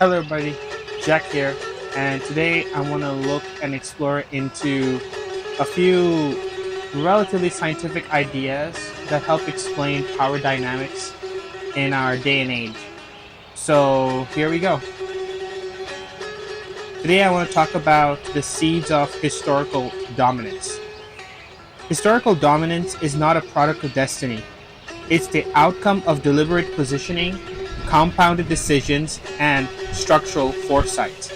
Hello, everybody. Jack here, and today I want to look and explore into a few relatively scientific ideas that help explain power dynamics in our day and age. So, here we go. Today I want to talk about the seeds of historical dominance. Historical dominance is not a product of destiny, it's the outcome of deliberate positioning, compounded decisions, and structural foresight.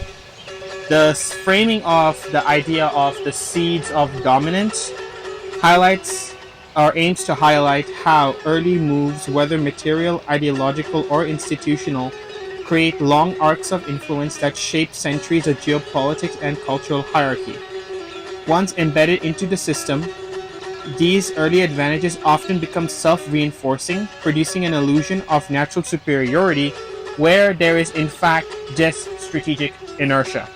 The framing of the idea of the seeds of dominance highlights or aims to highlight how early moves, whether material, ideological, or institutional, create long arcs of influence that shape centuries of geopolitics and cultural hierarchy. Once embedded into the system, these early advantages often become self-reinforcing, producing an illusion of natural superiority where there is in fact just strategic inertia.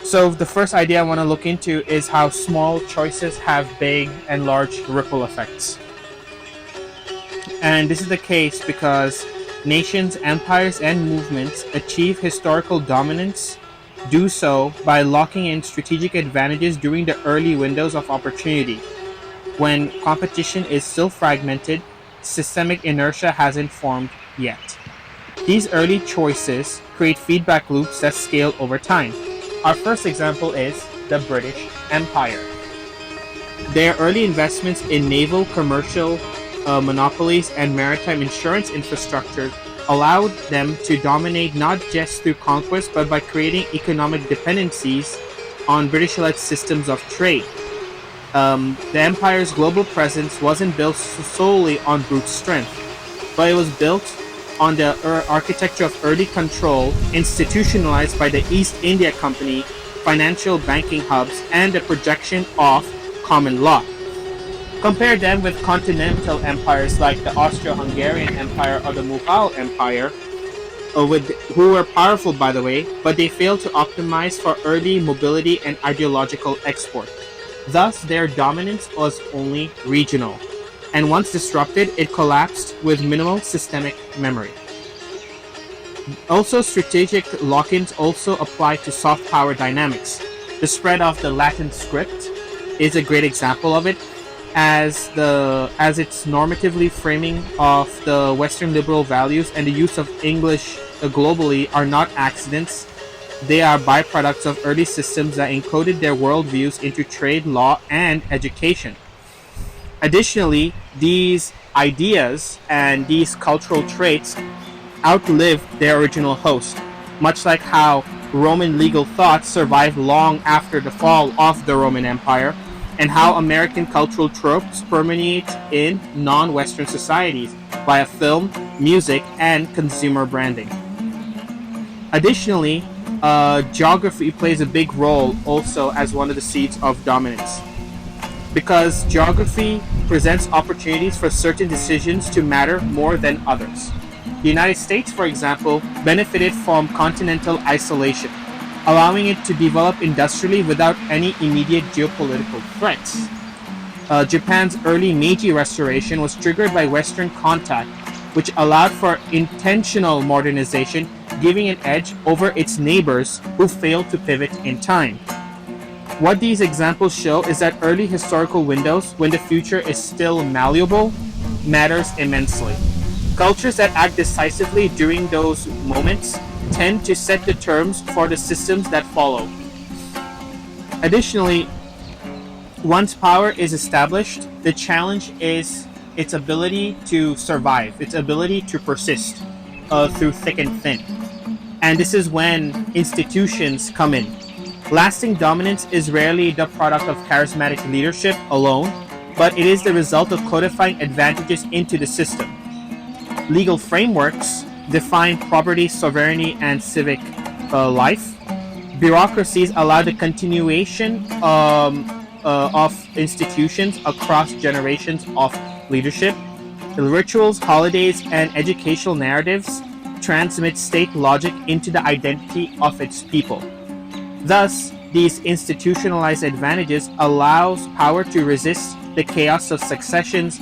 So the first idea I want to look into is how small choices have big and large ripple effects. And this is the case because nations, empires, and movements achieve historical dominance do so by locking in strategic advantages during the early windows of opportunity. When competition is still fragmented, systemic inertia hasn't formed yet. These early choices create feedback loops that scale over time. Our first example is the British Empire. Their early investments in naval, commercial monopolies and maritime insurance infrastructure allowed them to dominate not just through conquest but by creating economic dependencies on British-led systems of trade. The empire's global presence wasn't built solely on brute strength, but it was built on the architecture of early control institutionalized by the East India Company, financial banking hubs, and the projection of common law. Compare them with continental empires like the Austro-Hungarian Empire or the Mughal Empire, who were powerful by the way, but they failed to optimize for early mobility and ideological export. Thus, their dominance was only regional, and once disrupted, it collapsed with minimal systemic memory. Also, strategic lock-ins also apply to soft power dynamics. The spread of the Latin script is a great example of it, as its normatively framing of the Western liberal values and the use of English globally are not accidents. They are byproducts of early systems that encoded their worldviews into trade, law, and education. Additionally, these ideas and these cultural traits outlived their original host, much like how Roman legal thought survived long after the fall of the Roman Empire, and how American cultural tropes permeate in non-Western societies via film, music, and consumer branding. Additionally, geography plays a big role also as one of the seeds of dominance, because geography presents opportunities for certain decisions to matter more than others. The United States, for example, benefited from continental isolation, allowing it to develop industrially without any immediate geopolitical threats. Japan's early Meiji Restoration was triggered by Western contact, which allowed for intentional modernization, giving an edge over its neighbors who failed to pivot in time. What these examples show is that early historical windows, when the future is still malleable, matters immensely. Cultures that act decisively during those moments tend to set the terms for the systems that follow. Additionally, once power is established, the challenge is its ability to survive, its ability to persist through thick and thin. And this is when institutions come in. Lasting dominance is rarely the product of charismatic leadership alone, but it is the result of codifying advantages into the system. Legal frameworks define property, sovereignty, and civic life. Bureaucracies allow the continuation of institutions across generations of leadership. Rituals, holidays, and educational narratives transmit state logic into the identity of its people. Thus, these institutionalized advantages allows power to resist the chaos of successions,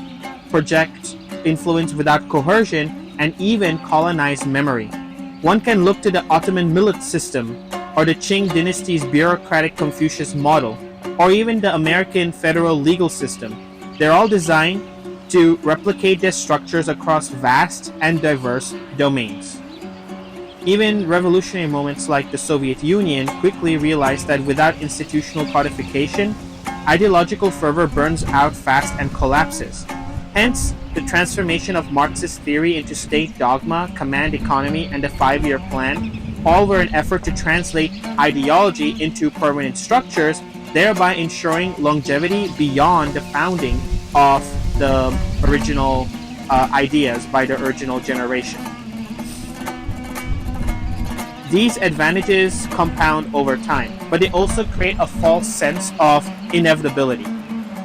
project influence without coercion, and even colonize memory. One can look to the Ottoman millet system, or the Qing dynasty's bureaucratic Confucius model, or even the American federal legal system. They're all designed to replicate their structures across vast and diverse domains. Even revolutionary moments like the Soviet Union quickly realized that without institutional codification, ideological fervor burns out fast and collapses. Hence, the transformation of Marxist theory into state dogma, command economy, and the five-year plan all were an effort to translate ideology into permanent structures, thereby ensuring longevity beyond the founding of the original ideas by the original generation. These advantages compound over time, but they also create a false sense of inevitability.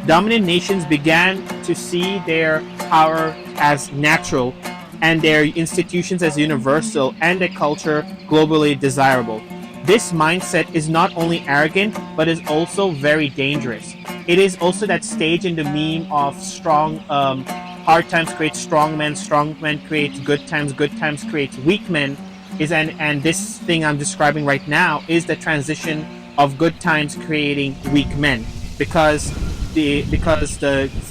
Dominant nations began to see their power as natural and their institutions as universal and their culture globally desirable. This mindset is not only arrogant, but is also very dangerous. It is also that stage in the meme of hard times create strong men create good times create weak men. And this thing I'm describing right now is the transition of good times creating weak men, because the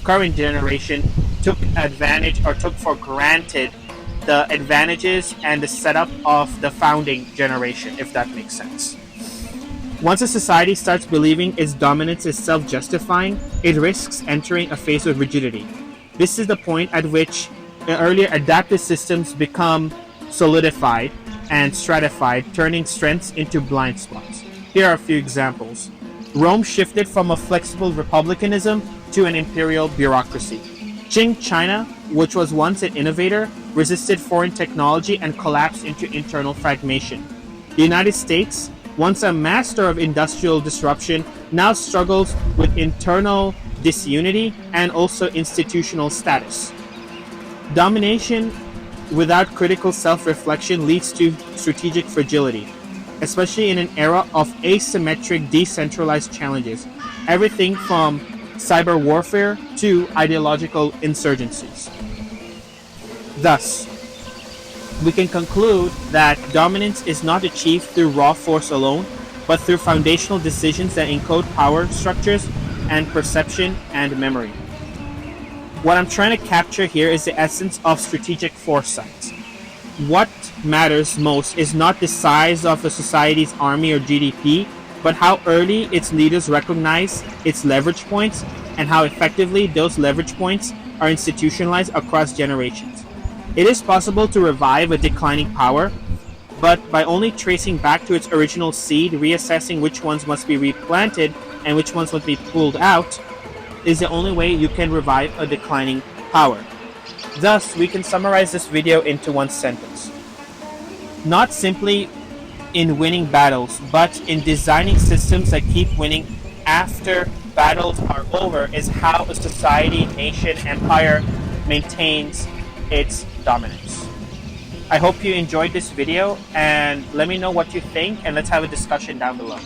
current generation took advantage or took for granted the advantages and the setup of the founding generation, if that makes sense. Once a society starts believing its dominance is self-justifying, it risks entering a phase of rigidity. This is the point at which the earlier adaptive systems become solidified and stratified, turning strengths into blind spots. Here are a few examples. Rome shifted from a flexible republicanism to an imperial bureaucracy. Qing China, which was once an innovator, resisted foreign technology and collapsed into internal fragmentation. The United States, once a master of industrial disruption, now struggles with internal disunity and also institutional status. Domination without critical self-reflection leads to strategic fragility, especially in an era of asymmetric, decentralized challenges, everything from cyber warfare to ideological insurgencies. Thus, we can conclude that dominance is not achieved through raw force alone, but through foundational decisions that encode power structures and perception and memory. What I'm trying to capture here is the essence of strategic foresight. What matters most is not the size of a society's army or GDP, but how early its leaders recognize its leverage points and how effectively those leverage points are institutionalized across generations. It is possible to revive a declining power, but by only tracing back to its original seed, reassessing which ones must be replanted and which ones must be pulled out, is the only way you can revive a declining power. Thus, we can summarize this video into one sentence. Not simply in winning battles, but in designing systems that keep winning after battles are over is how a society, nation, empire maintains its dominance. I hope you enjoyed this video, and let me know what you think, and let's have a discussion down below.